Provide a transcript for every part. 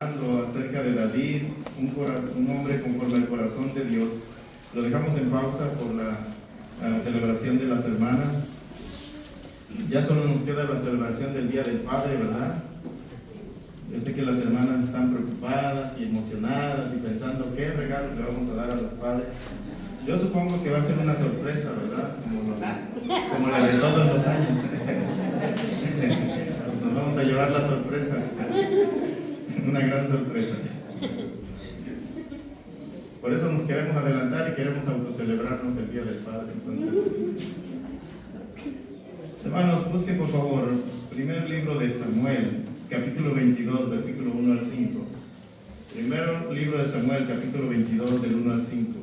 Acerca de David, un hombre conforme al corazón de Dios. Lo dejamos en pausa por la celebración de las hermanas. Ya solo nos queda la celebración del Día del Padre, ¿verdad? Yo sé que las hermanas están preocupadas y emocionadas y pensando qué regalo le vamos a dar a los padres. Yo supongo que va a ser una sorpresa, ¿verdad? Como la de todos los años. Nos vamos a llevar la sorpresa. Una gran sorpresa. Por eso nos queremos adelantar y queremos autocelebrarnos el Día del Padre. Entonces, hermanos, busquen por favor primer libro de Samuel, capítulo 22, versículo 1 al 5. Primero libro de Samuel, capítulo 22, del 1 al 5.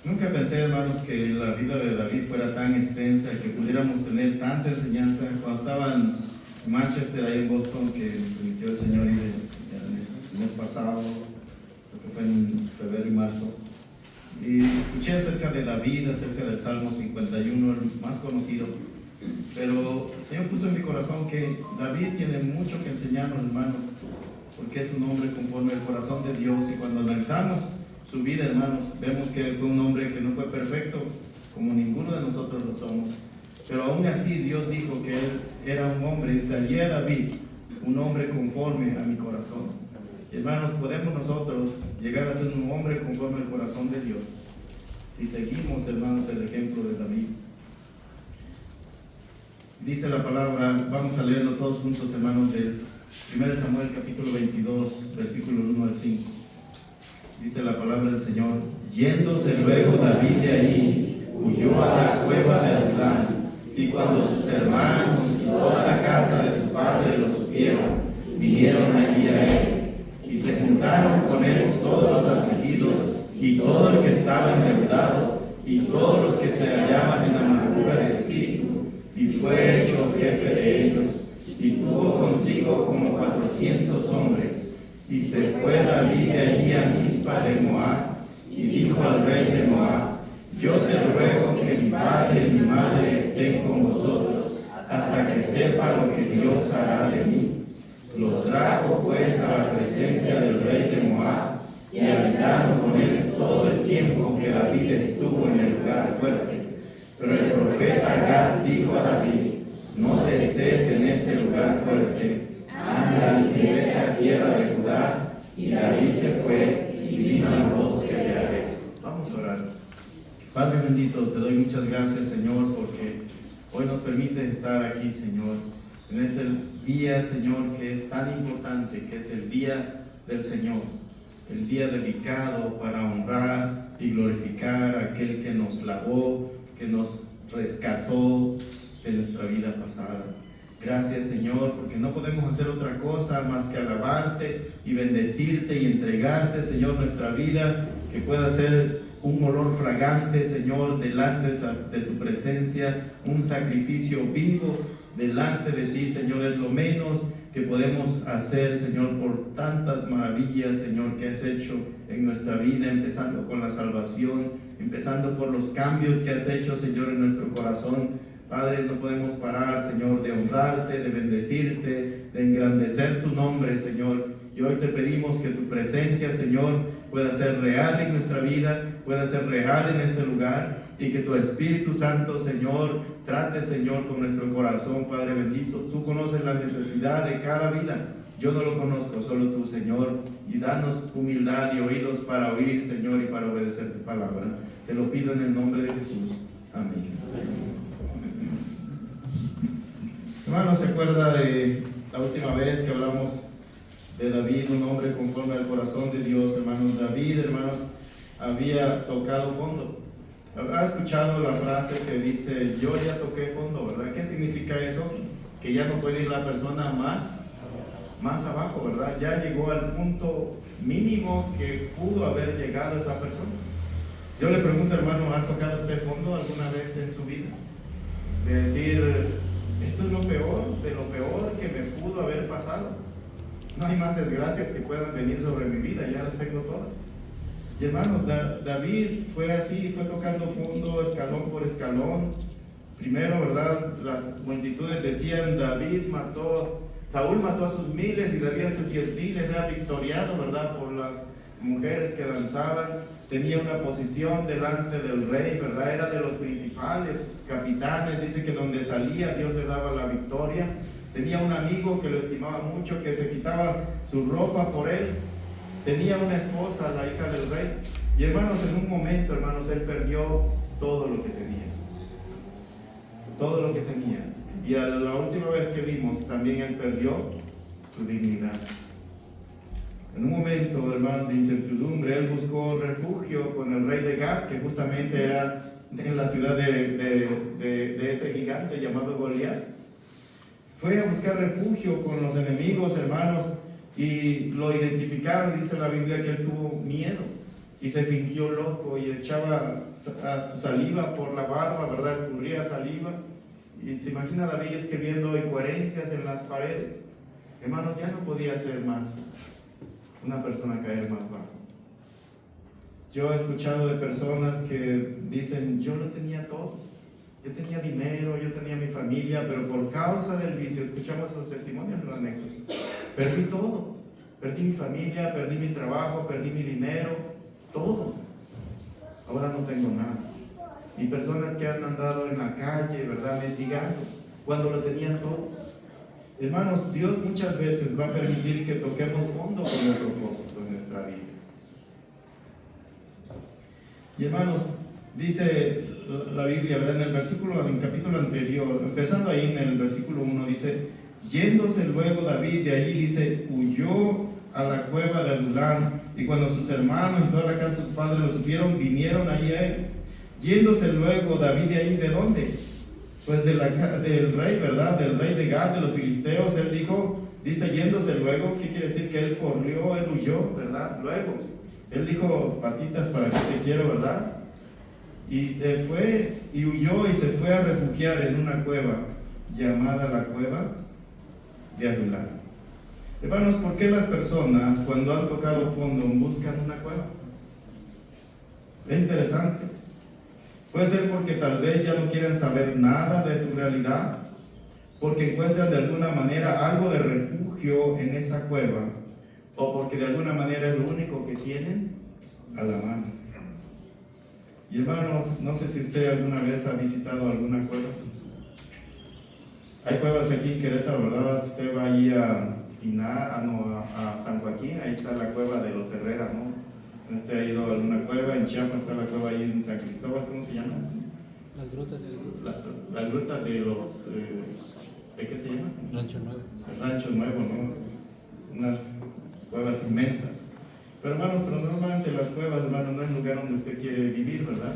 Nunca pensé, hermanos, que la vida de David fuera tan extensa, que pudiéramos tener tanta enseñanza. Cuando estaba en Manchester, ahí en Boston, que me permitió el Señor ir el mes pasado, creo que fue en febrero y marzo, y escuché acerca de David, acerca del Salmo 51, el más conocido. Pero el Señor puso en mi corazón que David tiene mucho que enseñarnos, hermanos, porque es un hombre conforme al corazón de Dios, y cuando analizamos su vida, hermanos, vemos que él fue un hombre que no fue perfecto, como ninguno de nosotros lo somos, pero aún así Dios dijo que él era un hombre, y salía David, un hombre conforme a mi corazón. Y hermanos, podemos nosotros llegar a ser un hombre conforme al corazón de Dios, si seguimos, hermanos, el ejemplo de David. Dice la palabra, vamos a leerlo todos juntos, hermanos, del 1 Samuel capítulo 22, versículo 1 al 5. Dice la palabra del Señor: yéndose luego David de allí, huyó a la cueva de Adulam, y cuando sus hermanos y toda la casa de su padre lo supieron, vinieron allí a él, y se juntaron con él todos los afligidos, y todo el que estaba endeudado, y todos los que se hallaban en amargura de espíritu, y fue hecho jefe de ellos, y tuvo consigo como 400 hombres. Y se fue David de allí a Mizpa de Moab, y dijo al rey de Moab: yo te ruego que mi padre y mi madre estén con vosotros, hasta que sepa lo que Dios hará de mí. Los trajo pues a la presencia del rey de Moab, y habitaron con él todo el tiempo que David estuvo en el lugar fuerte. Pero el profeta Gad dijo a David: no te estés en este lugar fuerte, anda y vete a tierra de Judá. Y David se fue y vino al bosque de Arel. Vamos a orar. Padre bendito, te doy muchas gracias, Señor, porque hoy nos permites estar aquí, Señor, en este día, Señor, que es tan importante, que es el día del Señor, el día dedicado para honrar y glorificar a aquel que nos lavó, que nos rescató de nuestra vida pasada. Gracias, Señor, porque no podemos hacer otra cosa más que alabarte y bendecirte y entregarte, Señor, nuestra vida, que pueda ser un olor fragante, Señor, delante de tu presencia, un sacrificio vivo delante de ti, Señor. Es lo menos que podemos hacer, Señor, por tantas maravillas, Señor, que has hecho en nuestra vida, empezando con la salvación, empezando por los cambios que has hecho, Señor, en nuestro corazón. Padre, no podemos parar, Señor, de honrarte, de bendecirte, de engrandecer tu nombre, Señor. Y hoy te pedimos que tu presencia, Señor, pueda ser real en nuestra vida, pueda ser real en este lugar, y que tu Espíritu Santo, Señor, trate, Señor, con nuestro corazón, Padre bendito. Tú conoces la necesidad de cada vida. Yo no lo conozco, solo tú, Señor. Y danos humildad y oídos para oír, Señor, y para obedecer tu palabra. Te lo pido en el nombre de Jesús. Amén. Hermanos, ¿se acuerda de la última vez que hablamos de David, un hombre conforme al corazón de Dios? Hermanos, David, hermanos, había tocado fondo. ¿Habrá escuchado la frase que dice: yo ya toqué fondo, ¿verdad? ¿Qué significa eso? Que ya no puede ir la persona más abajo, ¿verdad? Ya llegó al punto mínimo que pudo haber llegado esa persona. Yo le pregunto, hermano, ¿ha tocado usted fondo alguna vez en su vida? De decir, No hay más desgracias que puedan venir sobre mi vida, ya las tengo todas. Y hermanos, David fue así, fue tocando fondo, escalón por escalón. Primero, ¿verdad? Las multitudes decían, Saúl mató a sus miles y David a sus 10,000, era victoriado, ¿verdad? Por las mujeres que danzaban, tenía una posición delante del rey, ¿verdad? Era de los principales capitanes, dice que donde salía Dios le daba la victoria. Tenía un amigo que lo estimaba mucho, que se quitaba su ropa por él. Tenía una esposa, la hija del rey. Y hermanos, en un momento, hermanos, él perdió todo lo que tenía. Todo lo que tenía. Y a la última vez que vimos, también él perdió su dignidad. En un momento, hermano, de incertidumbre, él buscó refugio con el rey de Gat, que justamente era en la ciudad de ese gigante llamado Goliat. Fue a buscar refugio con los enemigos, hermanos, y lo identificaron. Dice la Biblia que él tuvo miedo y se fingió loco y echaba su saliva por la barba, ¿verdad? Escurría saliva. Y se imagina David escribiendo incoherencias en las paredes. Hermanos, ya no podía ser más una persona caer más bajo. Yo he escuchado de personas que dicen, yo lo tenía todo. Yo tenía dinero, yo tenía mi familia, pero por causa del vicio, escuchamos esos testimonios en los anexos, perdí todo. Perdí mi familia, perdí mi trabajo, perdí mi dinero, todo. Ahora no tengo nada. Y personas que han andado en la calle, ¿verdad?, mendigando, cuando lo tenían todo. Hermanos, Dios muchas veces va a permitir que toquemos fondo con el propósito en nuestra vida. Y hermanos, dice la Biblia, ¿verdad?, en el capítulo anterior, empezando ahí en el versículo 1, dice, yéndose luego David de allí, dice, huyó a la cueva de Adulam, y cuando sus hermanos y toda la casa de su padre lo supieron, vinieron allí a él. Yéndose luego David de allí, ¿de dónde? Pues del rey, ¿verdad? Del rey de Gad, de los filisteos. Él dice yéndose luego, ¿qué quiere decir? Que él corrió, él huyó, ¿verdad? Luego, él dijo, patitas, ¿para qué te quiero, verdad? Y se fue, y huyó, y se fue a refugiar en una cueva, llamada la cueva de Adulam. Hermanos, ¿por qué las personas, cuando han tocado fondo, buscan una cueva? Es interesante. Puede ser porque tal vez ya no quieren saber nada de su realidad, porque encuentran de alguna manera algo de refugio en esa cueva, o porque de alguna manera es lo único que tienen a la mano. Y hermanos, no sé si usted alguna vez ha visitado alguna cueva. Hay cuevas aquí en Querétaro, ¿verdad? Usted va ahí a San Joaquín, ahí está la cueva de los Herreras, ¿no? Usted ha ido a alguna cueva, en Chiapas está la cueva ahí en San Cristóbal, ¿cómo se llama? Las grutas. Las grutas de los... ¿de qué se llama? Rancho Nuevo. El Rancho Nuevo, ¿no? Unas cuevas inmensas. Pero hermanos, normalmente las cuevas, hermanos, no es el lugar donde usted quiere vivir, ¿verdad?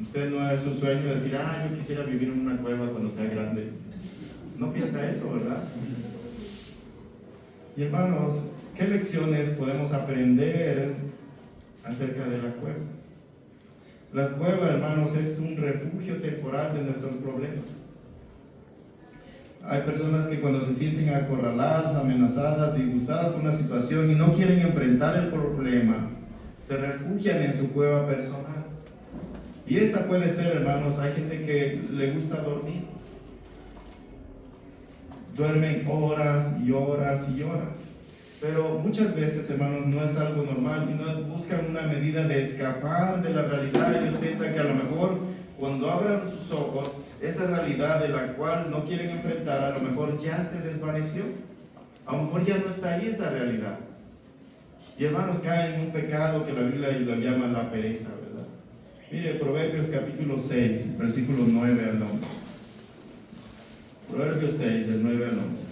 Usted no es su sueño decir, yo quisiera vivir en una cueva cuando sea grande. No piensa eso, ¿verdad? Y hermanos, ¿qué lecciones podemos aprender acerca de la cueva? La cueva, hermanos, es un refugio temporal de nuestros problemas. Hay personas que cuando se sienten acorraladas, amenazadas, disgustadas por una situación y no quieren enfrentar el problema, se refugian en su cueva personal. Y esta puede ser, hermanos, hay gente que le gusta dormir. Duermen horas y horas y horas. Pero muchas veces, hermanos, no es algo normal, sino buscan una medida de escapar de la realidad. Ellos piensan que a lo mejor cuando abran sus ojos, esa realidad de la cual no quieren enfrentar, a lo mejor ya se desvaneció. A lo mejor ya no está ahí esa realidad. Y hermanos, caen en un pecado que la Biblia lo llama la pereza, ¿verdad? Mire, Proverbios capítulo 6, versículos 9 al 11. Proverbios 6, del 9 al 11.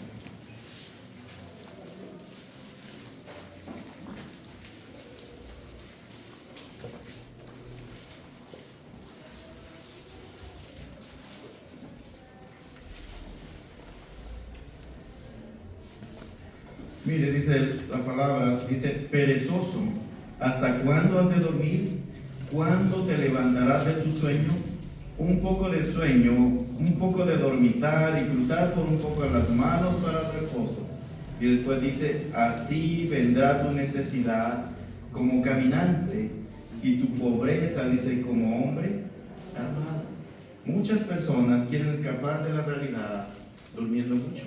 Mire, dice la palabra, dice, perezoso, ¿hasta cuándo has de dormir? ¿Cuándo te levantarás de tu sueño? Un poco de sueño, un poco de dormitar y cruzar por un poco las manos para el reposo. Y después dice, así vendrá tu necesidad como caminante y tu pobreza, dice, como hombre armado. Muchas personas quieren escapar de la realidad durmiendo mucho.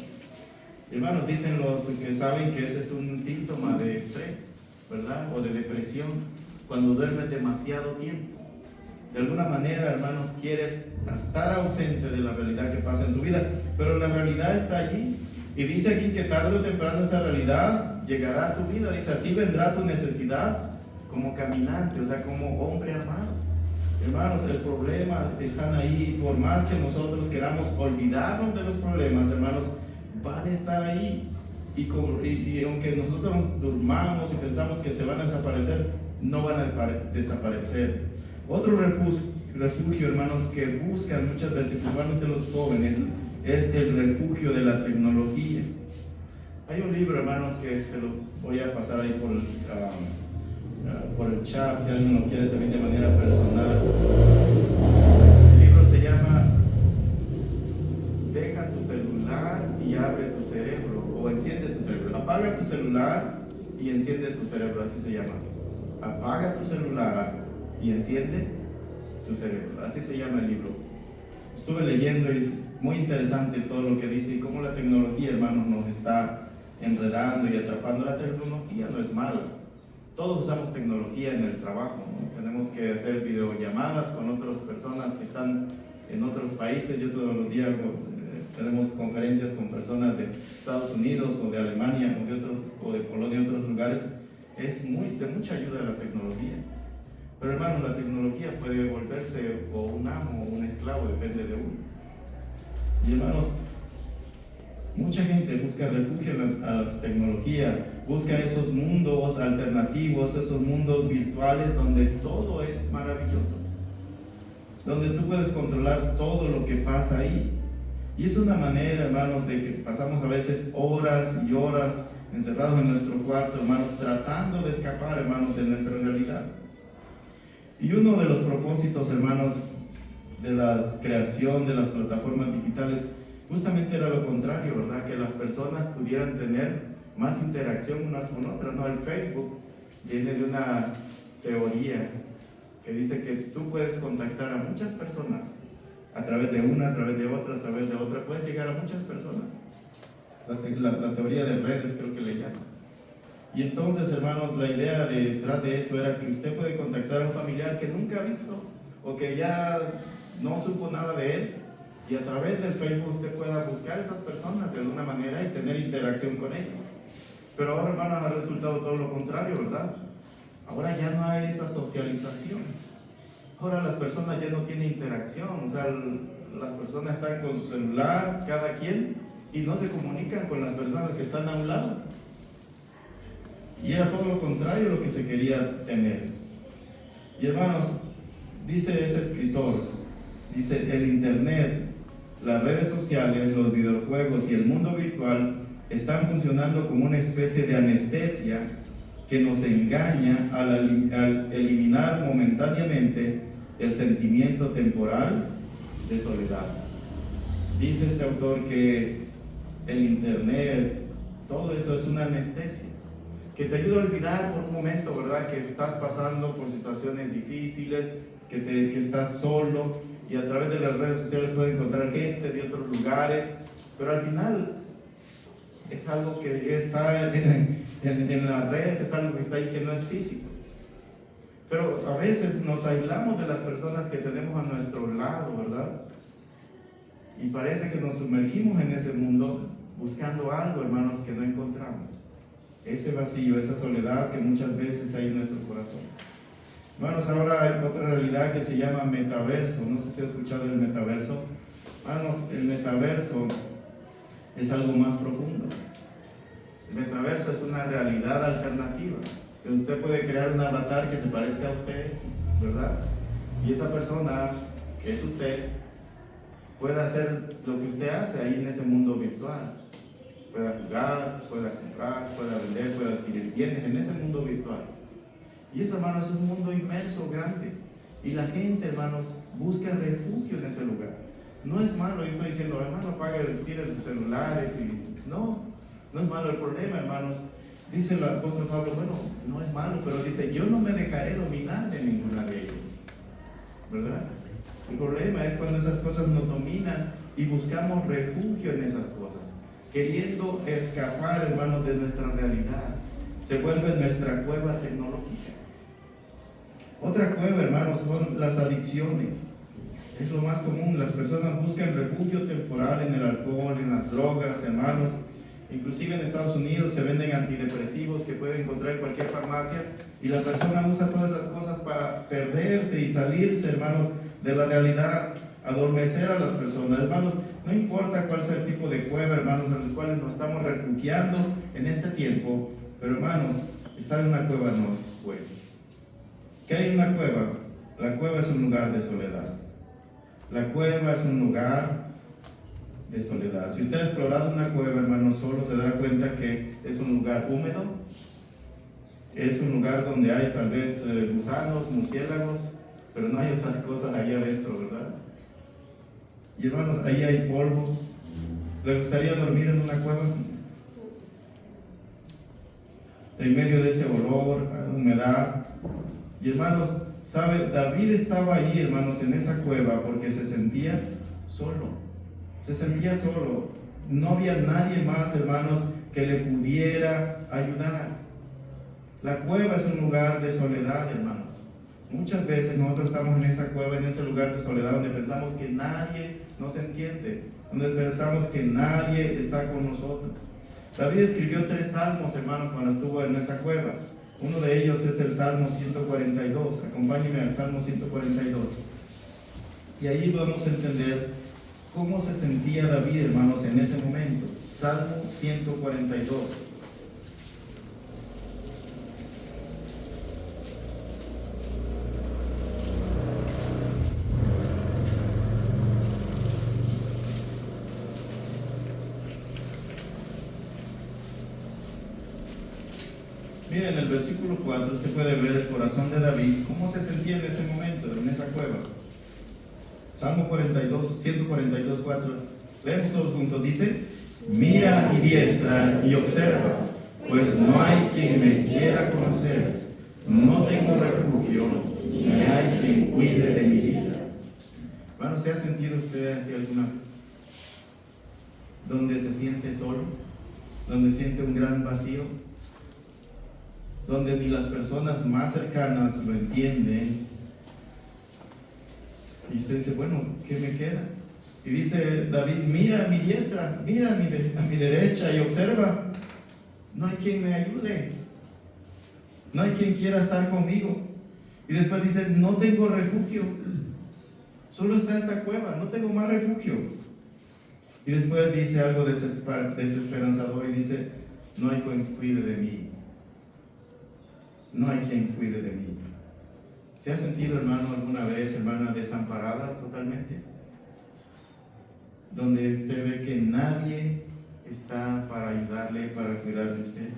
Hermanos, dicen los que saben que ese es un síntoma de estrés, ¿verdad? O de depresión, cuando duermes demasiado tiempo. De alguna manera, hermanos, quieres estar ausente de la realidad que pasa en tu vida, pero la realidad está allí. Y dice aquí que tarde o temprano esta realidad llegará a tu vida. Dice, así vendrá tu necesidad como caminante, o sea, como hombre armado. Hermanos, el problema están ahí. Por más que nosotros queramos olvidarnos de los problemas, hermanos, van a estar ahí. Y aunque nosotros durmamos y pensamos que se van a desaparecer, no van a desaparecer. Otro refugio, hermanos, que buscan muchas veces, principalmente los jóvenes, es el refugio de la tecnología. Hay un libro, hermanos, que se lo voy a pasar ahí por el chat, si alguien lo quiere también de manera personal. El libro se llama Deja tu celular y abre tu cerebro, o enciende tu cerebro. Apaga tu celular y enciende tu cerebro, así se llama. Apaga tu celular y enciende tu cerebro, así se llama el libro. Estuve leyendo y es muy interesante todo lo que dice y cómo la tecnología, hermanos, nos está enredando y atrapando. La tecnología no es mala. Todos usamos tecnología en el trabajo, ¿no? Tenemos que hacer videollamadas con otras personas que están en otros países. Yo todos los días tenemos conferencias con personas de Estados Unidos o de Alemania o de Polonia y otros lugares. Es de mucha ayuda la tecnología. Pero hermanos, la tecnología puede volverse o un amo o un esclavo, depende de uno. Y hermanos, mucha gente busca refugio en la tecnología, busca esos mundos alternativos, esos mundos virtuales donde todo es maravilloso, donde tú puedes controlar todo lo que pasa ahí. Y es una manera, hermanos, de que pasamos a veces horas y horas encerrados en nuestro cuarto, hermanos, tratando de escapar, hermanos, de nuestra realidad. Y uno de los propósitos, hermanos, de la creación de las plataformas digitales justamente era lo contrario, ¿verdad? Que las personas pudieran tener más interacción unas con otras, ¿no? El Facebook viene de una teoría que dice que tú puedes contactar a muchas personas a través de una, a través de otra, puedes llegar a muchas personas. La teoría de redes creo que le llaman. Y entonces, hermanos, la idea detrás de eso era que usted puede contactar a un familiar que nunca ha visto o que ya no supo nada de él, y a través del Facebook usted pueda buscar a esas personas de alguna manera y tener interacción con ellos. Pero ahora, hermanos, ha resultado todo lo contrario, ¿verdad? Ahora ya no hay esa socialización. Ahora las personas ya no tienen interacción, o sea, las personas están con su celular, cada quien, y no se comunican con las personas que están a un lado. Y era todo lo contrario lo que se quería tener. Y hermanos, dice ese escritor, dice, el internet, las redes sociales, los videojuegos y el mundo virtual están funcionando como una especie de anestesia que nos engaña al eliminar momentáneamente el sentimiento temporal de soledad. Dice este autor que el internet, todo eso es una anestesia que te ayuda a olvidar por un momento, ¿verdad? Que estás pasando por situaciones difíciles, que estás solo, y a través de las redes sociales puedes encontrar gente de otros lugares, pero al final es algo que está en la red, es algo que está ahí que no es físico. Pero a veces nos aislamos de las personas que tenemos a nuestro lado, ¿verdad? Y parece que nos sumergimos en ese mundo buscando algo, hermanos, que no encontramos. Ese vacío, esa soledad que muchas veces hay en nuestro corazón. Hermanos, ahora hay otra realidad que se llama metaverso. No sé si han escuchado el metaverso. Hermanos, el metaverso es algo más profundo. El metaverso es una realidad alternativa. Que usted puede crear un avatar que se parezca a usted, ¿verdad? Y esa persona, que es usted, puede hacer lo que usted hace ahí en ese mundo virtual. Pueda jugar, pueda comprar, pueda vender, pueda adquirir bienes en ese mundo virtual. Y eso, hermanos, es un mundo inmenso, grande. Y la gente, hermanos, busca refugio en ese lugar. No es malo, yo estoy diciendo, hermano, tire tus celulares. No No es malo el problema, hermanos. Dice el apóstol Pablo, bueno, no es malo, pero dice, yo no me dejaré dominar de ninguna de ellas. ¿Verdad? El problema es cuando esas cosas nos dominan y buscamos refugio en esas cosas, queriendo escapar, hermanos, de nuestra realidad. Se vuelve nuestra cueva tecnológica. Otra cueva, hermanos, son las adicciones. Es lo más común. Las personas buscan refugio temporal en el alcohol, en las drogas, hermanos. Inclusive en Estados Unidos se venden antidepresivos que pueden encontrar en cualquier farmacia, y la persona usa todas esas cosas para perderse y salirse, hermanos, de la realidad, adormecer a las personas. Hermanos, no importa cuál sea el tipo de cueva, hermanos, en los cuales nos estamos refugiando en este tiempo, pero hermanos, estar en una cueva no es bueno. ¿Qué hay en una cueva? La cueva es un lugar de soledad. La cueva es un lugar de soledad. Si usted ha explorado una cueva, hermano, solo se dará cuenta que es un lugar húmedo, es un lugar donde hay tal vez gusanos, murciélagos, pero no hay otras cosas ahí adentro, ¿verdad? Y hermanos, ahí hay polvo. ¿Le gustaría dormir en una cueva? En medio de ese olor, humedad. Y hermanos, ¿sabe? David estaba ahí, hermanos, en esa cueva porque se sentía solo. Se sentía solo. No había nadie más, hermanos, que le pudiera ayudar. La cueva es un lugar de soledad, hermanos. Muchas veces nosotros estamos en esa cueva, en ese lugar de soledad, donde pensamos que nadie nos entiende, donde pensamos que nadie está con nosotros. David escribió 3 salmos, hermanos, cuando estuvo en esa cueva. Uno de ellos es el Salmo 142. Acompáñenme al Salmo 142. Y ahí vamos a entender cómo se sentía David, hermanos, en ese momento. Salmo 142. Miren, en el versículo 4 usted puede ver el corazón de David, cómo se sentía en ese momento, en esa cueva. Salmo 42, 142, 4. Leemos todos juntos. Dice: mira mi diestra y observa, pues no hay quien me quiera conocer. No tengo refugio, ni hay quien cuide de mi vida. Bueno, ¿se ha sentido usted así alguna vez? Donde se siente solo, donde siente un gran vacío, donde ni las personas más cercanas lo entienden. Y usted dice, bueno, ¿qué me queda? Y dice David, mira a mi diestra, mira a mi derecha y observa. No hay quien me ayude. No hay quien quiera estar conmigo. Y después dice, no tengo refugio. Solo está esta cueva, no tengo más refugio. Y después dice algo desesperanzador y dice, no hay quien cuide de mí. No hay quien cuide de mí. ¿Se ha sentido, hermano, alguna vez, hermana, desamparada totalmente? Donde usted ve que nadie está para ayudarle, para cuidar de usted.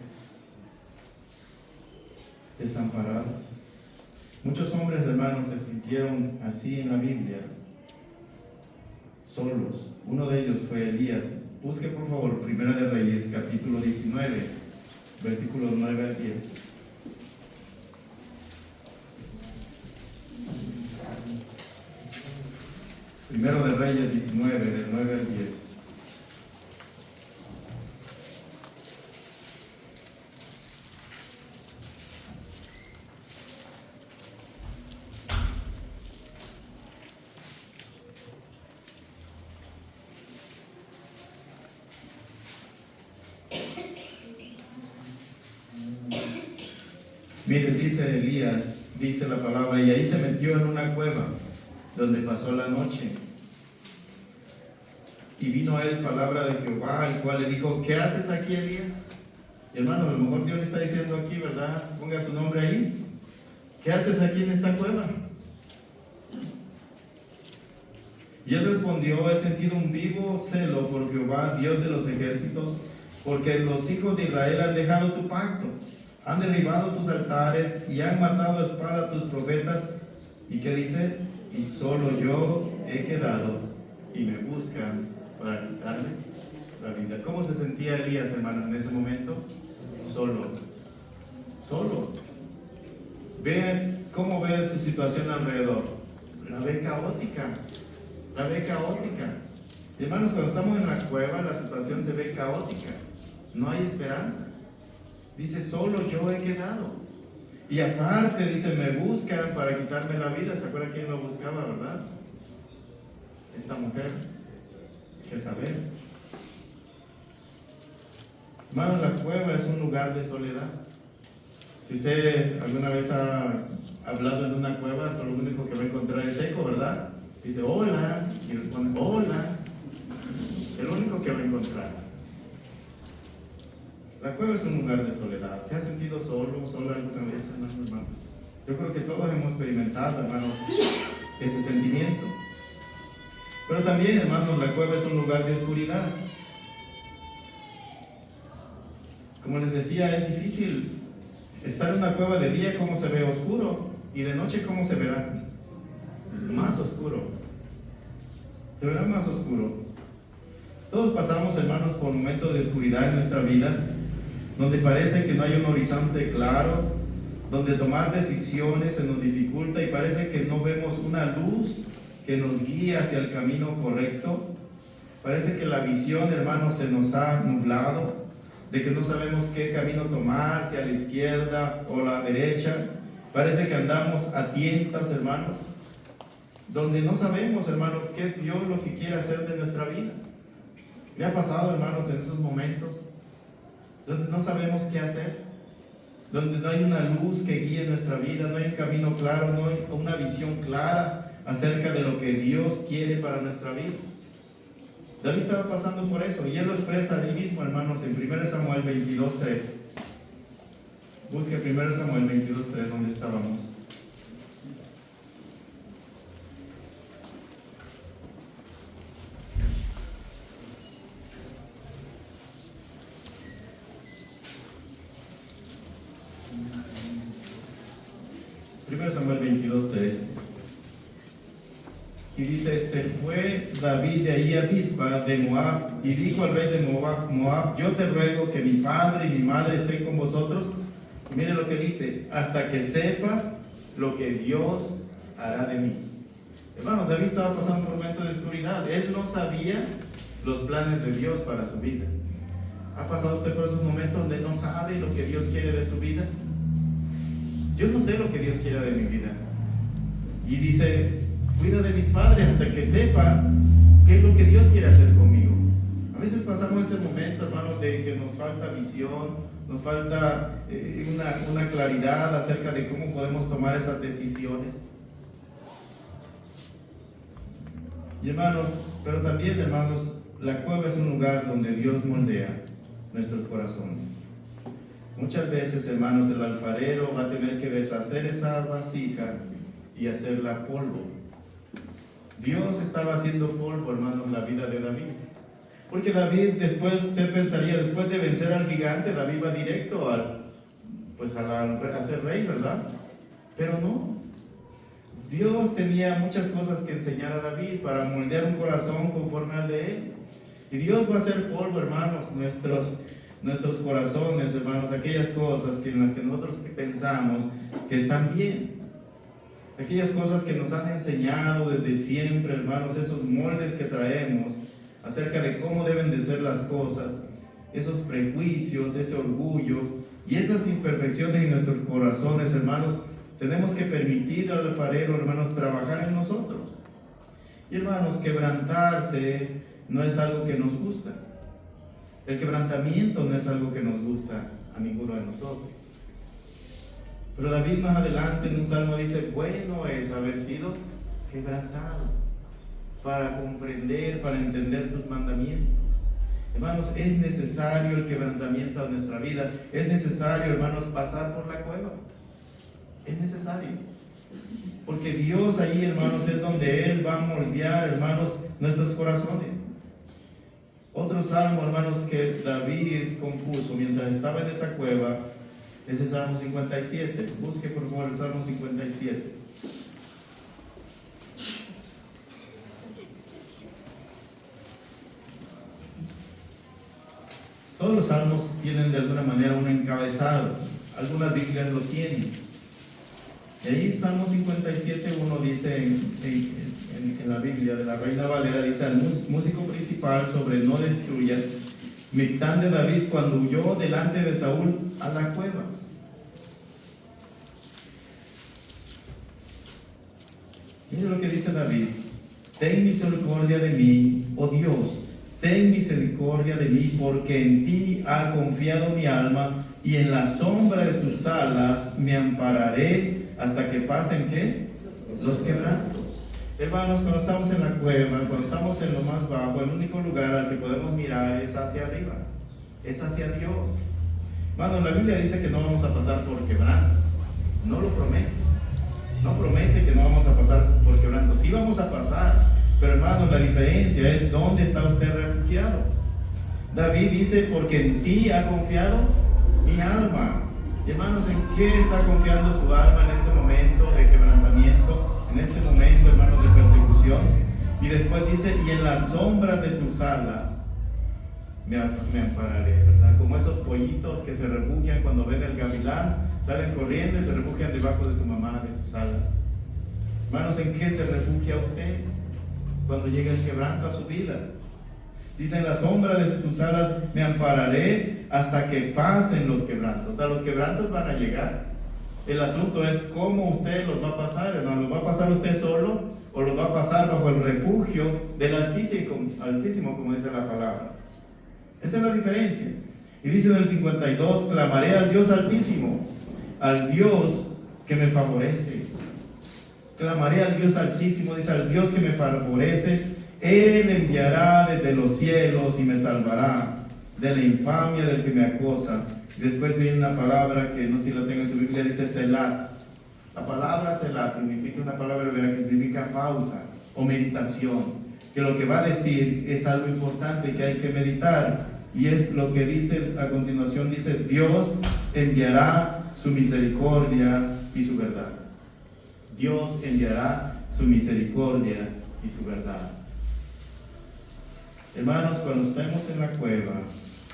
Desamparados. Muchos hombres, hermanos, se sintieron así en la Biblia, solos. Uno de ellos fue Elías. Busque por favor Primera de Reyes, capítulo 19, versículos 9 al 10. Primero de Reyes 19, del 9 al 10. Mire, dice Elías, dice la palabra, y ahí se metió en una cueva donde pasó la noche. Y vino a él palabra de Jehová, el cual le dijo, ¿qué haces aquí, Elías? Y hermano, a lo mejor Dios le está diciendo aquí, ¿verdad? Ponga su nombre ahí. ¿Qué haces aquí en esta cueva? Y él respondió, he sentido un vivo celo por Jehová, Dios de los ejércitos, porque los hijos de Israel han dejado tu pacto, han derribado tus altares y han matado a espada tus profetas. ¿Y qué dice? Y solo yo he quedado y me buscan para quitarme la vida. cómo se sentía Elías, hermano, en ese momento? Solo. Solo. Vean cómo ve su situación alrededor. La ve caótica. La ve caótica. Y hermanos, cuando estamos en la cueva, la situación se ve caótica. No hay esperanza. Dice, solo yo he quedado. Y aparte, dice, me buscan para quitarme la vida. ¿Se acuerdan quién lo buscaba, verdad? Esta mujer, Jezabel. Hermanos, la cueva es un lugar de soledad. Si usted alguna vez ha hablado en una cueva, solo lo único que va a encontrar es eco, ¿verdad? Dice, hola, y responde, hola. Es lo único que va a encontrar. La cueva es un lugar de soledad. ¿Se ha sentido solo, sola alguna vez, hermano? Yo creo que todos hemos experimentado, hermanos, ese sentimiento. Pero también, hermanos, la cueva es un lugar de oscuridad. Como les decía, es difícil estar en una cueva de día, ¿cómo se ve? Oscuro. Y de noche, ¿cómo se verá? Más oscuro. Se verá más oscuro. Todos pasamos, hermanos, por momentos de oscuridad en nuestra vida, donde parece que no hay un horizonte claro, donde tomar decisiones se nos dificulta y parece que no vemos una luz que nos guía hacia el camino correcto. Parece que la visión, hermanos, se nos ha nublado, de que no sabemos qué camino tomar, si a la izquierda o a la derecha. Parece que andamos a tientas, hermanos, donde no sabemos, hermanos, qué Dios lo que quiere hacer de nuestra vida. ¿Le ha pasado, hermanos, en esos momentos donde no sabemos qué hacer? Donde no hay una luz que guíe nuestra vida, no hay un camino claro, no hay una visión clara acerca de lo que Dios quiere para nuestra vida. David estaba pasando por eso, y él lo expresa ahí mismo, hermanos, en 1 Samuel 22:3. Busque 1 Samuel 22:3, donde estábamos. Primero Samuel 22:3. Y dice, se fue David de ahí a Mizpa de Moab y dijo al rey de Moab, yo te ruego que mi padre y mi madre estén con vosotros. Y mire lo que dice, hasta que sepa lo que Dios hará de mí. Hermanos, David estaba pasando por un momento de oscuridad. Él no sabía los planes de Dios para su vida. ¿Ha pasado usted por esos momentos donde no sabe lo que Dios quiere de su vida? Yo no sé lo que Dios quiere de mi vida. Y dice, cuida de mis padres hasta que sepa qué es lo que Dios quiere hacer conmigo. A veces pasamos ese momento, hermanos, de que nos falta visión, nos falta una claridad acerca de cómo podemos tomar esas decisiones. Y hermanos, pero también, hermanos, la cueva es un lugar donde Dios moldea nuestros corazones. Muchas veces, hermanos, el alfarero va a tener que deshacer esa vasija y hacerla polvo. Dios estaba haciendo polvo, hermanos, en la vida de David. Porque David, después, usted pensaría, después de vencer al gigante, David va directo a ser rey, ¿verdad? Pero no. Dios tenía muchas cosas que enseñar a David para moldear un corazón conforme al de él. Y Dios va a hacer polvo, hermanos, nuestros corazones, hermanos, aquellas cosas en las que nosotros pensamos que están bien. Aquellas cosas que nos han enseñado desde siempre, hermanos, esos moldes que traemos acerca de cómo deben de ser las cosas, esos prejuicios, ese orgullo y esas imperfecciones en nuestros corazones, hermanos, tenemos que permitir al alfarero, hermanos, trabajar en nosotros. Y hermanos, quebrantarse no es algo que nos gusta. El quebrantamiento no es algo que nos gusta a ninguno de nosotros. Pero David más adelante en un salmo dice, bueno es haber sido quebrantado para comprender, para entender tus mandamientos. Hermanos, es necesario el quebrantamiento a nuestra vida. Es necesario, hermanos, pasar por la cueva. Es necesario. Porque Dios ahí, hermanos, es donde Él va a moldear, hermanos, nuestros corazones. Otro salmo, hermanos, que David compuso mientras estaba en esa cueva es el Salmo 57. Busque por favor el Salmo 57. Todos los salmos tienen de alguna manera un encabezado. Algunas Biblias lo tienen. Y ahí Salmo 57:1 dice en la Biblia de la Reina Valera, dice: al músico principal sobre no destruyas, Mictán de David cuando huyó delante de Saúl a la cueva. Mira lo que dice David: ten misericordia de mí, oh Dios, ten misericordia de mí, porque en ti ha confiado mi alma, y en la sombra de tus alas me ampararé hasta que pasen, ¿qué? Los quebrantos. Hermanos, cuando estamos en la cueva, cuando estamos en lo más bajo, el único lugar al que podemos mirar es hacia arriba, es hacia Dios. Hermanos, la Biblia dice que no vamos a pasar por quebrantos, no lo promete. No promete que no vamos a pasar por quebrantos. Sí vamos a pasar, pero hermanos, la diferencia es dónde está usted refugiado. David dice: porque en ti ha confiado mi alma. Y hermanos, ¿en qué está confiando su alma en este momento de quebrantamiento, en este momento, hermanos, de persecución? Y después dice: y en la sombra de tus alas me ampararé, ¿verdad? Como esos pollitos que se refugian cuando ven el gavilán, salen corriendo y se refugian debajo de su mamá, de sus alas. Hermanos, ¿en qué se refugia usted cuando llega el quebranto a su vida? Dice: en la sombra de tus alas me ampararé hasta que pasen los quebrantos. O sea, los quebrantos van a llegar. El asunto es cómo usted los va a pasar, hermano. ¿Los va a pasar usted solo o los va a pasar bajo el refugio del Altísimo, como dice la palabra? Esa es la diferencia. Y dice en el 52: clamaré al Dios Altísimo, al Dios que me favorece. Clamaré al Dios Altísimo, dice, al Dios que me favorece. Él enviará desde los cielos y me salvará de la infamia del que me acosa. Y después viene una palabra que no sé si la tengo en su Biblia, dice Selah. La palabra Selah significa una palabra hebrea que significa pausa o meditación, que lo que va a decir es algo importante que hay que meditar, y es lo que dice a continuación. Dice: Dios enviará su misericordia y su verdad. Dios enviará su misericordia y su verdad. Hermanos, cuando estemos en la cueva,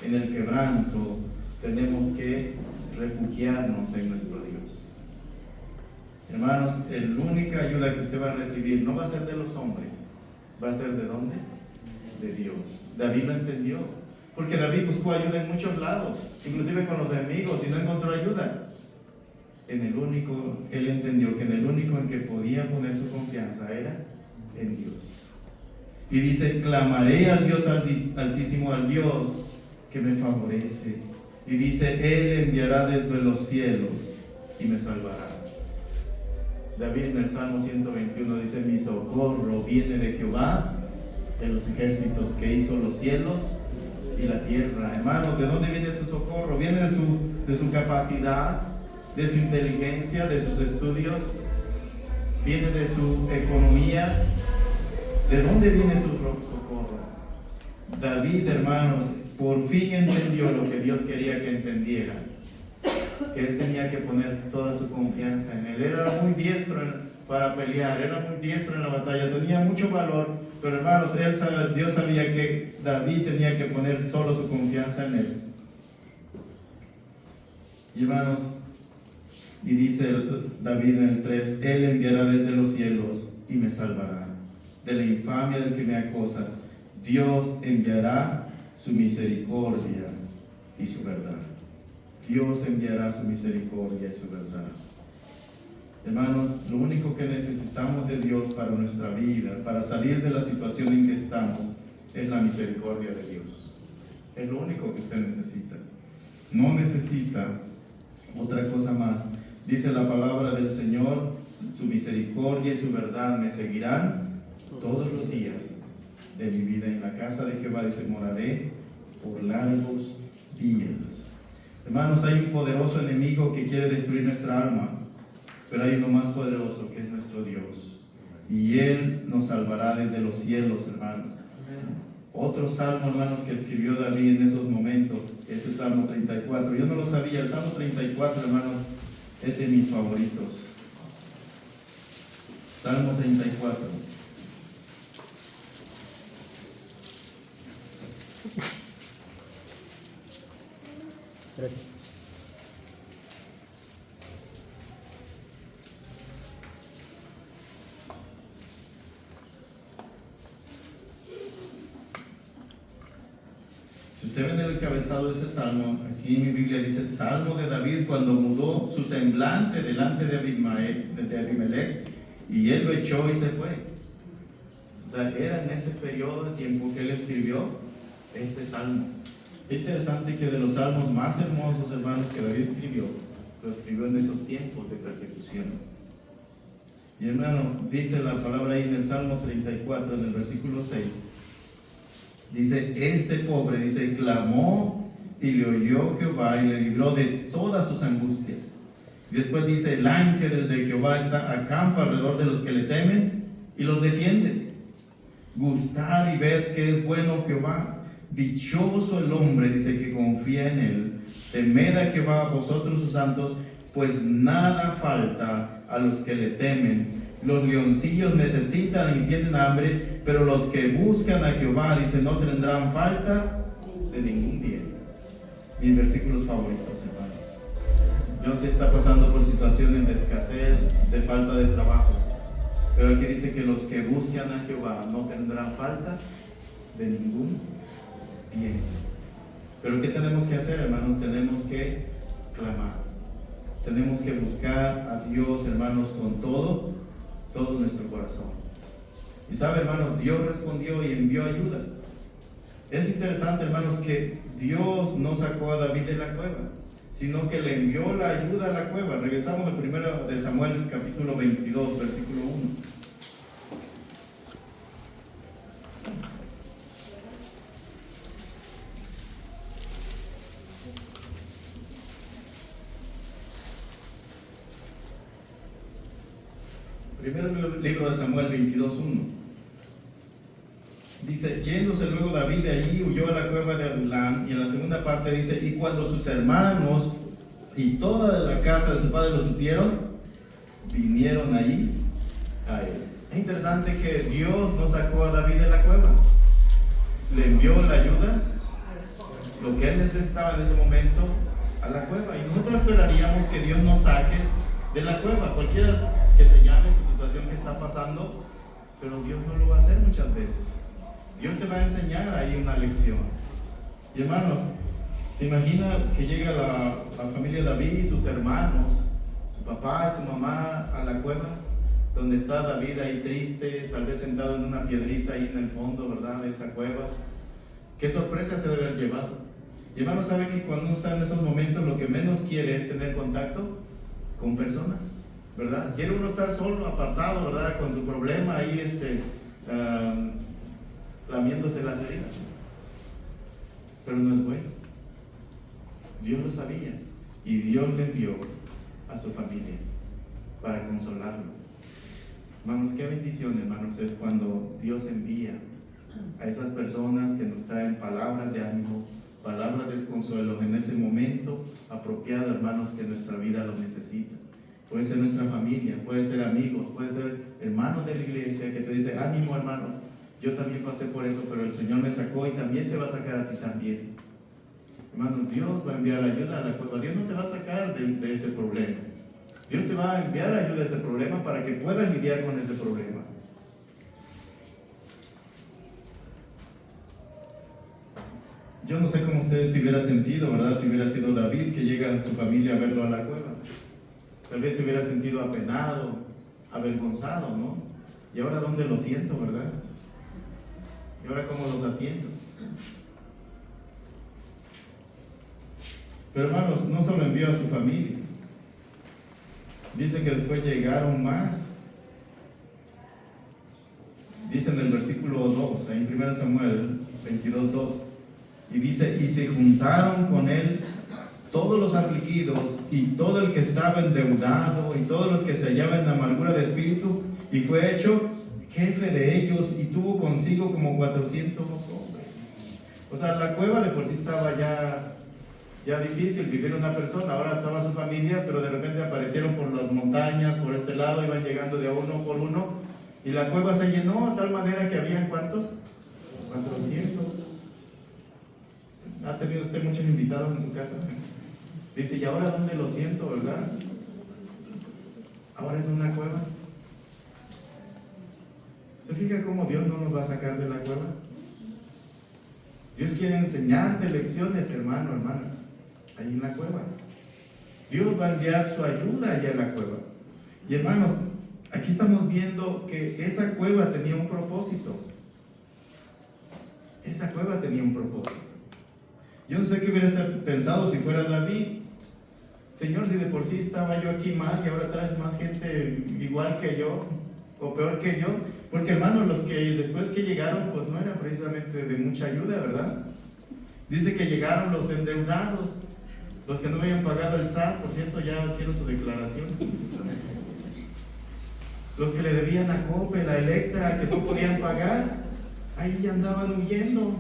en el quebranto, tenemos que refugiarnos en nuestro Dios. Hermanos, la única ayuda que usted va a recibir no va a ser de los hombres, va a ser ¿de dónde? De Dios. David lo entendió, porque David buscó ayuda en muchos lados, inclusive con los enemigos, y no encontró ayuda. Él entendió que en el único en que podía poner su confianza era en Dios. Y dice: clamaré al Dios Altísimo, al Dios que me favorece. Y dice: Él enviará desde los cielos y me salvará. David en el Salmo 121 dice: mi socorro viene de Jehová, de los ejércitos, que hizo los cielos y la tierra. Hermanos, ¿de dónde viene su socorro? Viene de su capacidad, de su inteligencia, de sus estudios, viene de su economía. ¿De dónde viene su socorro? David, hermanos, por fin entendió lo que Dios quería que entendiera, que él tenía que poner toda su confianza en él. Era muy diestro para pelear, era muy diestro en la batalla, tenía mucho valor, pero hermanos, Dios sabía que David tenía que poner solo su confianza en él. Y hermanos, y dice David en el 3: Él enviará desde los cielos y me salvará de la infamia del que me acosa. Dios enviará su misericordia y su verdad. Dios enviará su misericordia y su verdad. Hermanos, lo único que necesitamos de Dios para nuestra vida, para salir de la situación en que estamos, es la misericordia de Dios. Es lo único que usted necesita. No necesita otra cosa más. Dice la palabra del Señor: su misericordia y su verdad me seguirán todos los días de mi vida. En la casa de Jehová, dice, moraré por largos días. Hermanos, hay un poderoso enemigo que quiere destruir nuestra alma, pero hay uno más poderoso, que es nuestro Dios, y Él nos salvará desde los cielos, hermanos. Otro salmo, hermanos, que escribió David en esos momentos es el Salmo 34. Yo no lo sabía. El Salmo 34, hermanos, es de mis favoritos. Salmo 34. Gracias. Si usted ve en el encabezado de este salmo, aquí en mi Biblia dice Salmo de David cuando mudó su semblante delante de Abimelech y él lo echó y se fue. O sea, era en ese periodo de tiempo que él escribió este salmo. Qué interesante que de los salmos más hermosos, hermanos, que David escribió, lo escribió en esos tiempos de persecución. Y hermano, dice la palabra ahí en el Salmo 34, en el versículo 6, dice, este pobre, dice, clamó y le oyó Jehová y le libró de todas sus angustias. Y después dice, el ángel de Jehová acampa alrededor de los que le temen y los defiende. Gustad y ved que es bueno Jehová. Dichoso el hombre, dice, que confía en él. Temed a Jehová vosotros sus santos, pues nada falta a los que le temen. Los leoncillos necesitan y tienen hambre, pero los que buscan a Jehová, dice, no tendrán falta de ningún bien. Mis versículos favoritos, hermanos. Dios está pasando por situaciones de escasez, de falta de trabajo, pero aquí dice que los que buscan a Jehová no tendrán falta de ningún bien. Pero ¿qué tenemos que hacer, hermanos? Tenemos que clamar. Tenemos que buscar a Dios, hermanos, con todo nuestro corazón. Y sabe, hermanos, Dios respondió y envió ayuda. Es interesante, hermanos, que Dios no sacó a David de la cueva, sino que le envió la ayuda a la cueva. Regresamos al primero de Samuel, capítulo 22, versículo 1. Primero libro de Samuel 22:1. Dice, yéndose luego David de allí, huyó a la cueva de Adulam. Y en la segunda parte dice, y cuando sus hermanos y toda la casa de su padre lo supieron, vinieron allí a él. Es interesante que Dios no sacó a David de la cueva, le envió la ayuda, lo que él necesitaba en ese momento, a la cueva. Y nosotros esperaríamos que Dios nos saque de la cueva, cualquiera que se llame su situación que está pasando, pero Dios no lo va a hacer muchas veces. Dios te va a enseñar ahí una lección. Y hermanos, se imagina que llega la familia de David y sus hermanos, su papá y su mamá, a la cueva, donde está David ahí triste, tal vez sentado en una piedrita ahí en el fondo, ¿verdad?, de esa cueva. Qué sorpresa se debe haber llevado. Y hermanos, ¿sabe que cuando uno está en esos momentos lo que menos quiere es tener contacto con personas? ¿Verdad? Quiere uno estar solo, apartado, ¿verdad?, con su problema ahí, lamiéndose las heridas. Pero no es bueno. Dios lo sabía y Dios le envió a su familia para consolarlo. Hermanos, qué bendición, hermanos, es cuando Dios envía a esas personas que nos traen palabras de ánimo, palabras de consuelo en ese momento apropiado, hermanos, que nuestra vida lo necesita. Puede ser nuestra familia, puede ser amigos, puede ser hermanos de la iglesia que te dice, ánimo, hermano, yo también pasé por eso, pero el Señor me sacó y también te va a sacar a ti también. Hermano, Dios va a enviar ayuda a la cueva. Dios no te va a sacar de ese problema. Dios te va a enviar ayuda a ese problema para que puedas lidiar con ese problema. Yo no sé cómo ustedes se hubiera sentido, ¿verdad?, si hubiera sido David que llega a su familia a verlo a la cueva. Tal vez se hubiera sentido apenado, avergonzado, ¿no? Y ahora, ¿dónde lo siento, verdad? ¿Y ahora cómo los atiendo? Pero hermanos, no solo envió a su familia. Dice que después llegaron más. Dice en el versículo 2, en 1 Samuel 22:2, y dice, y se juntaron con él todos los afligidos y todo el que estaba endeudado y todos los que se hallaban en amargura de espíritu, y fue hecho jefe de ellos y tuvo consigo como 400 hombres. O sea, la cueva de por sí estaba ya difícil vivir una persona. Ahora estaba su familia, pero de repente aparecieron por las montañas, por este lado, iban llegando de uno por uno, y la cueva se llenó a tal manera que habían ¿cuántos? 400. ¿Ha tenido usted muchos invitados en su casa? Dice, ¿y ahora dónde lo siento, verdad? Ahora en una cueva. ¿Se fija cómo Dios no nos va a sacar de la cueva? Dios quiere enseñarte lecciones, hermano, hermana, ahí en la cueva. Dios va a enviar su ayuda allá en la cueva. Y hermanos, aquí estamos viendo que esa cueva tenía un propósito. Esa cueva tenía un propósito. Yo no sé qué hubiera pensado si fuera David. Señor, si de por sí estaba yo aquí mal y ahora traes más gente igual que yo o peor que yo. Porque hermanos, los que después que llegaron, pues no eran precisamente de mucha ayuda, ¿verdad? Dice que llegaron los endeudados, los que no habían pagado el SAT, por cierto, ya hicieron su declaración. Los que le debían a Cope, la Electra, que no podían pagar, ahí andaban huyendo.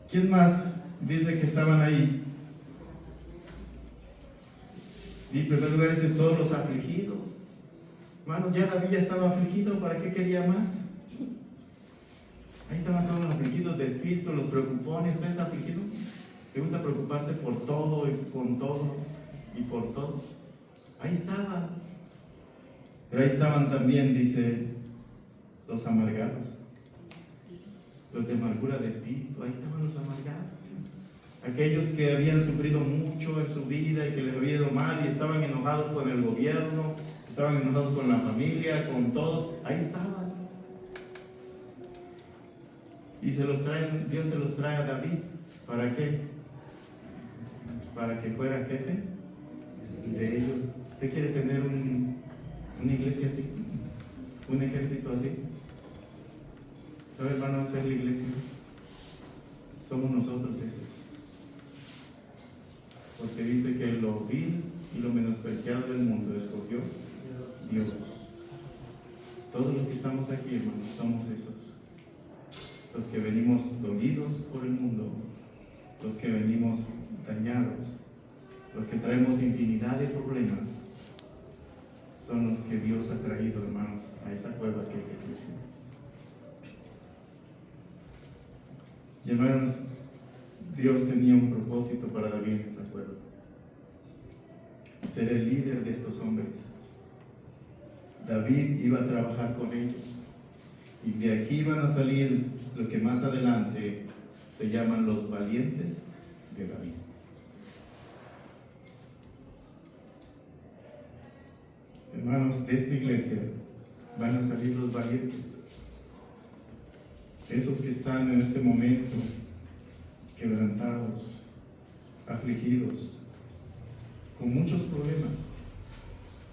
¿Quién más dice que estaban ahí? Y en primer lugar dice todos los afligidos. Hermano, ya David ya estaba afligido, ¿para qué quería más? Ahí estaban todos los afligidos de espíritu, los preocupones. ¿Usted está afligido? ¿Te gusta preocuparse por todo y con todo y por todos? Ahí estaban. Pero ahí estaban también, dice, los amargados, los de amargura de espíritu. Ahí estaban los amargados. Aquellos que habían sufrido mucho en su vida y que les había ido mal y estaban enojados con el gobierno, estaban enojados con la familia, con todos. Ahí estaban. Y Dios se los trae a David. ¿Para qué? Para que fuera jefe de ellos. ¿Usted quiere tener una iglesia así? ¿Un ejército así? ¿Sabe, hermano, hacer la iglesia? Somos nosotros esos. Porque dice que lo vil y lo menospreciado del mundo escogió Dios. Todos los que estamos aquí, hermanos, somos esos. Los que venimos dolidos por el mundo, los que venimos dañados, los que traemos infinidad de problemas, son los que Dios ha traído, hermanos, a esa cueva que es la iglesia. Y hermanos, Dios tenía un propósito para David en esa cueva: ser el líder de estos hombres. David iba a trabajar con ellos, y de aquí iban a salir lo que más adelante se llaman los valientes de David. Hermanos, de esta iglesia van a salir los valientes, esos que están en este momento quebrantados, afligidos, con muchos problemas,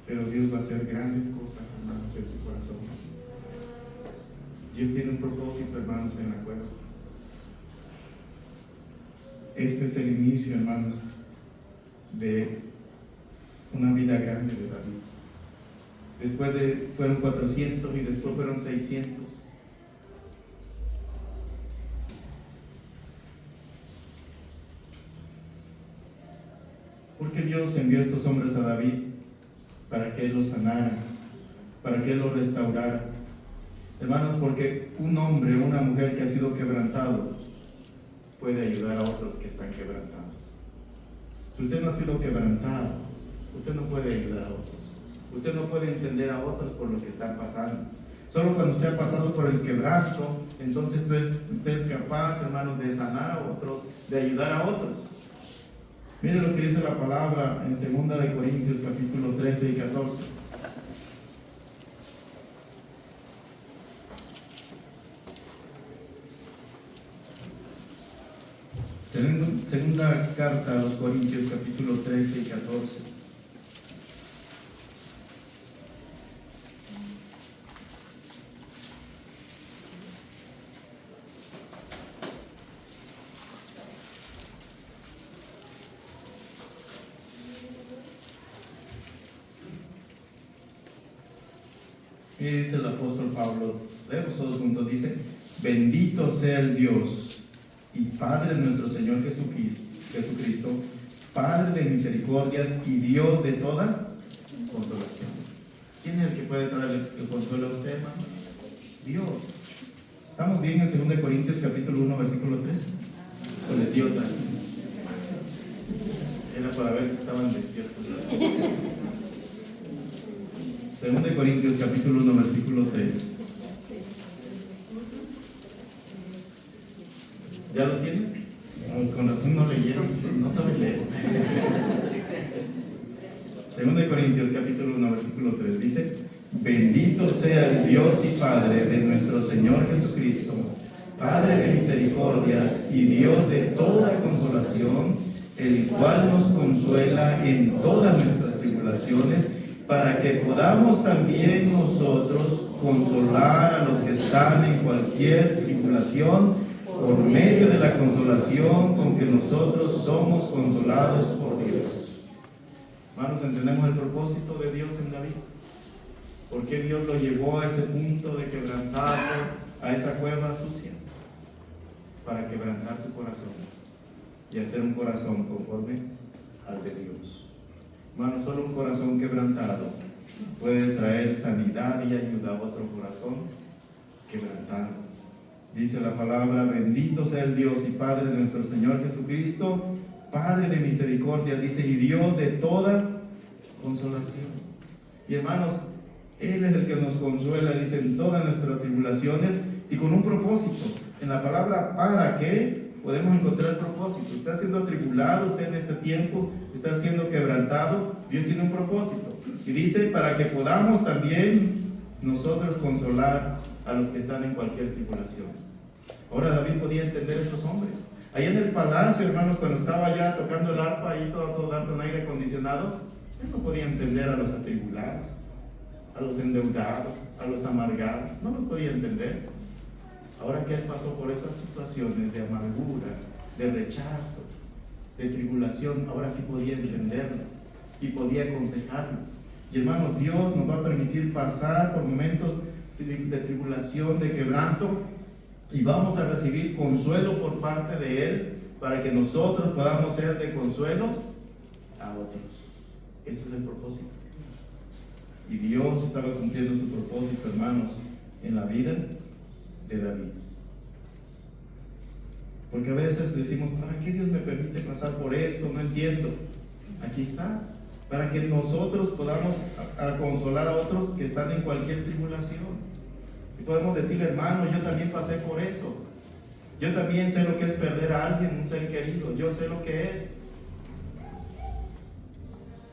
pero Dios va a hacer grandes cosas, hermanos, en su corazón. Dios tiene un propósito, hermanos, en la cueva. Este es el inicio, hermanos, de una vida grande de David. Después fueron 400 y después fueron 600. Porque Dios envió a estos hombres a David para que él los sanara, para que él los restaurara. Hermanos, porque un hombre o una mujer que ha sido quebrantado puede ayudar a otros que están quebrantados. Si usted no ha sido quebrantado, usted no puede ayudar a otros. Usted no puede entender a otros por lo que están pasando. Solo cuando usted ha pasado por el quebranto, entonces usted es capaz, hermanos, de sanar a otros, de ayudar a otros. Mire lo que dice la palabra en 2 de Corintios capítulo 13 y 14. Segunda carta a los Corintios capítulo 13 y 14. Y dice el apóstol Pablo, leemos todos juntos, dice: bendito sea el Dios y Padre de nuestro Señor Jesucristo, Padre de misericordias y Dios de toda consolación. ¿Quién es el que puede traer el consuelo a usted, hermano? Dios. ¿Estamos bien en 2 Corintios capítulo 1 versículo 3? ¿O le dio también? para ver si estaban despiertos. 2 Corintios capítulo 1, versículo 3. ¿Ya lo tienen? Con razón no leyeron, no saben leer. 2 Corintios capítulo 1, versículo 3 dice: bendito sea el Dios y Padre de nuestro Señor Jesucristo, Padre de misericordias y Dios de toda consolación, el cual nos consuela en todas nuestras tribulaciones, para que podamos también nosotros consolar a los que están en cualquier tribulación, por medio de la consolación con que nosotros somos consolados por Dios. Hermanos, ¿entendemos el propósito de Dios en David? ¿Por qué Dios lo llevó a ese punto de quebrantarlo, a esa cueva sucia? Para quebrantar su corazón y hacer un corazón conforme al de Dios. Hermanos, solo un corazón quebrantado puede traer sanidad y ayuda a otro corazón quebrantado. Dice la palabra: bendito sea el Dios y Padre de nuestro Señor Jesucristo, Padre de misericordia, dice, y Dios de toda consolación. Y hermanos, Él es el que nos consuela, dice, en todas nuestras tribulaciones, y con un propósito. En la palabra ¿para qué? Podemos encontrar el propósito. Está siendo atribulado usted en este tiempo, está siendo quebrantado, Dios tiene un propósito. Y dice, para que podamos también nosotros consolar a los que están en cualquier tribulación. Ahora David podía entender a esos hombres. Ahí en el palacio, hermanos, cuando estaba allá tocando el arpa, ahí todo dando un aire acondicionado, él no podía entender a los atribulados, a los endeudados, a los amargados, no los podía entender. Ahora que él pasó por esas situaciones de amargura, de rechazo, de tribulación, ahora sí podía entenderlos y podía aconsejarlos. Y hermanos, Dios nos va a permitir pasar por momentos de tribulación, de quebranto, y vamos a recibir consuelo por parte de Él para que nosotros podamos ser de consuelo a otros. Ese es el propósito. Y Dios estaba cumpliendo su propósito, hermanos, en la vida de David. Porque a veces decimos, ¿para qué Dios me permite pasar por esto? No entiendo. Aquí está, para que nosotros podamos a consolar a otros que están en cualquier tribulación. Y podemos decir, hermano, yo también pasé por eso. Yo también sé lo que es perder a alguien, un ser querido. Yo sé lo que es.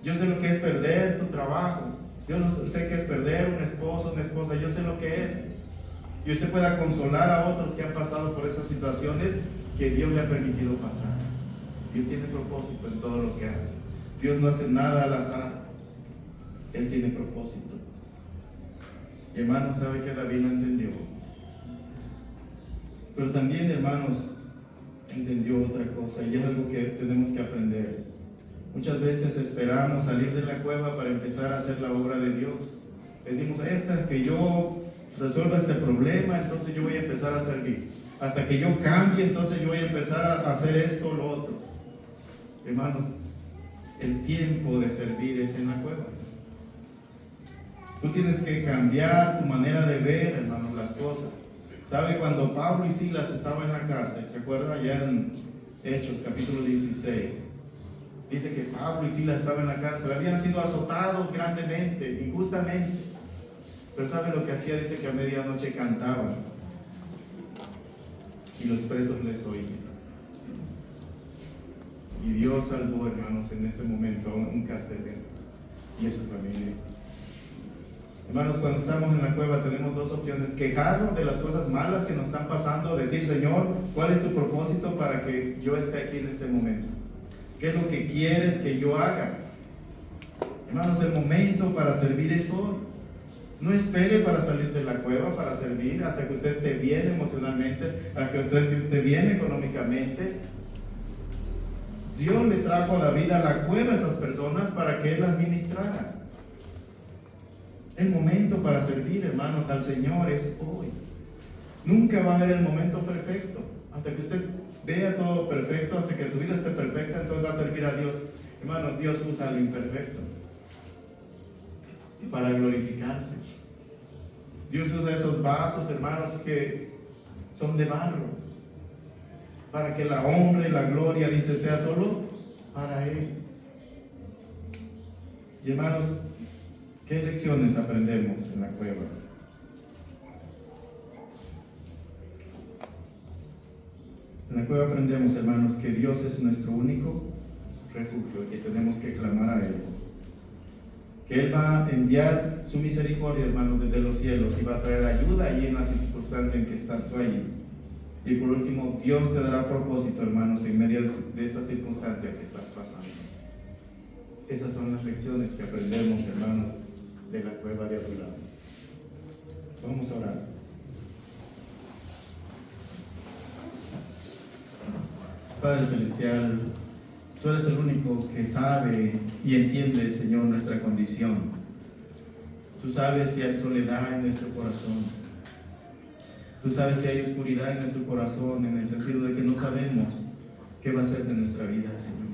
Yo sé lo que es perder tu trabajo. Yo sé que es perder un esposo, una esposa. Yo sé lo que es. Y usted pueda consolar a otros que han pasado por esas situaciones que Dios le ha permitido pasar. Dios tiene propósito en todo lo que hace. Dios no hace nada al azar. Él tiene propósito. Y hermanos, ¿sabe que David lo entendió? Pero también, hermanos, entendió otra cosa, y es algo que tenemos que aprender. Muchas veces esperamos salir de la cueva para empezar a hacer la obra de Dios. Decimos, que yo resuelva este problema, entonces yo voy a empezar a servir. Hasta que yo cambie, entonces yo voy a empezar a hacer esto o lo otro. Hermanos, el tiempo de servir es en la cueva. Tú tienes que cambiar tu manera de ver, hermanos, las cosas. ¿Sabe? Cuando Pablo y Silas estaban en la cárcel, ¿se acuerda? Allá en Hechos, capítulo 16. Dice que Pablo y Silas estaban en la cárcel, habían sido azotados grandemente, injustamente. Pero ¿sabe lo que hacía? Dice que a medianoche cantaban y los presos les oían. Y Dios salvó, hermanos, en ese momento a un carcelero y a su familia. Hermanos, cuando estamos en la cueva tenemos dos opciones: quejarnos de las cosas malas que nos están pasando, decir, Señor, ¿cuál es tu propósito para que yo esté aquí en este momento? ¿Qué es lo que quieres que yo haga? Hermanos, el momento para servir es hoy. No espere para salir de la cueva para servir hasta que usted esté bien emocionalmente, hasta que usted esté bien económicamente. Dios le trajo a David a la cueva a esas personas para que él las ministrara. El momento para servir, hermanos, al Señor es hoy. Nunca va a haber el momento perfecto. Hasta que usted vea todo perfecto, hasta que su vida esté perfecta, entonces va a servir a Dios. Hermanos, Dios usa lo imperfecto para glorificarse. Dios usa esos vasos, hermanos, que son de barro, para que la honra y la gloria, dice, sea solo para Él. Y hermanos, ¿qué lecciones aprendemos en la cueva? En la cueva aprendemos, hermanos, que Dios es nuestro único refugio y que tenemos que clamar a Él. Que Él va a enviar su misericordia, hermanos, desde los cielos y va a traer ayuda allí en la circunstancia en que estás tú allí. Y por último, Dios te dará propósito, hermanos, en medio de esa circunstancia que estás pasando. Esas son las lecciones que aprendemos, hermanos, de la cueva de Adulam. Vamos a orar. Padre Celestial, tú eres el único que sabe y entiende, Señor, nuestra condición. Tú sabes si hay soledad en nuestro corazón. Tú sabes si hay oscuridad en nuestro corazón, en el sentido de que no sabemos qué va a ser de nuestra vida, Señor.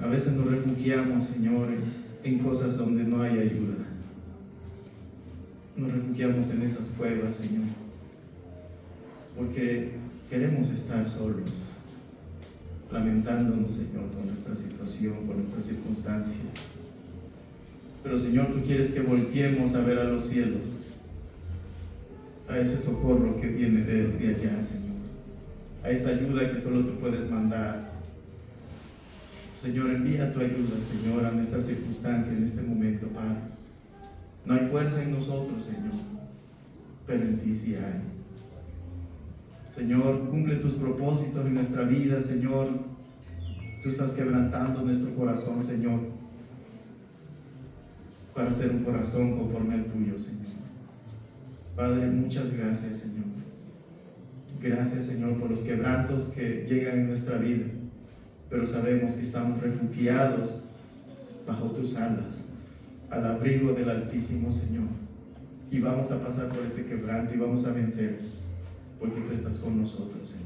A veces nos refugiamos, Señor, en cosas donde no hay ayuda. Nos refugiamos en esas cuevas, Señor, porque queremos estar solos, lamentándonos, Señor, con nuestra situación, con nuestras circunstancias. Pero, Señor, tú quieres que volteemos a ver a los cielos, a ese socorro que viene de allá, Señor, a esa ayuda que solo tú puedes mandar. Señor, envía tu ayuda, Señor, a nuestra circunstancia en este momento, Padre. No hay fuerza en nosotros, Señor, pero en ti sí hay. Señor, cumple tus propósitos en nuestra vida, Señor. Tú estás quebrantando nuestro corazón, Señor, para hacer un corazón conforme al tuyo, Señor. Padre, muchas gracias, Señor. Gracias, Señor, por los quebrantos que llegan en nuestra vida, pero sabemos que estamos refugiados bajo tus alas, al abrigo del Altísimo, Señor. Y vamos a pasar por ese quebranto y vamos a vencer, porque tú estás con nosotros, Señor.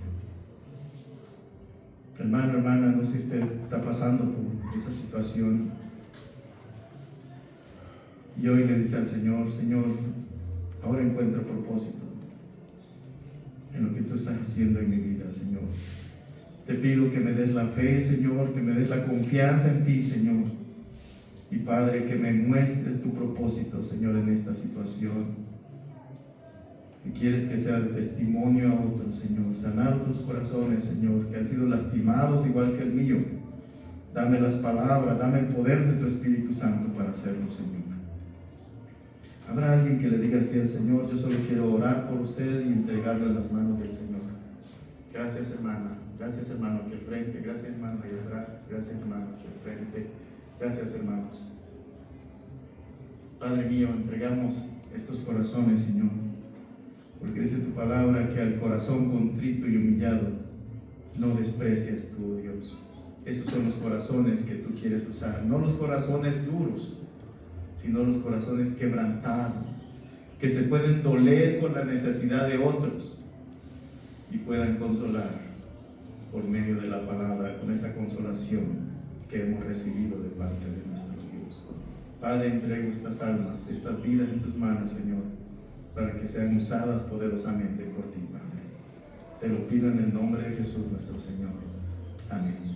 Hermano, hermana, no sé si usted está pasando por esa situación y hoy le dice al Señor: Señor, ahora encuentro propósito en lo que tú estás haciendo en mi vida, Señor. Te pido que me des la fe, Señor, que me des la confianza en ti, Señor. Y Padre, que me muestres tu propósito, Señor, en esta situación. Si quieres que sea de testimonio a otros, Señor, sanar otros corazones, Señor, que han sido lastimados igual que el mío. Dame las palabras, dame el poder de tu Espíritu Santo para hacerlo, Señor. Habrá alguien que le diga así al Señor: yo solo quiero orar por usted y entregarlo en las manos del Señor. Gracias, hermana. Gracias, hermano, aquí al frente. Gracias, hermano, ahí atrás. Gracias, hermano, aquí al frente. Gracias, hermanos. Padre mío, entregamos estos corazones, Señor, porque dice tu palabra que al corazón contrito y humillado no desprecias tú, Dios. Esos son los corazones que tú quieres usar, no los corazones duros, sino los corazones quebrantados, que se pueden doler con la necesidad de otros y puedan consolar por medio de la palabra, con esa consolación que hemos recibido de parte de nuestro Dios. Padre, entrego estas almas, estas vidas en tus manos, Señor, para que sean usadas poderosamente por ti, Padre. Te lo pido en el nombre de Jesús nuestro Señor. Amén.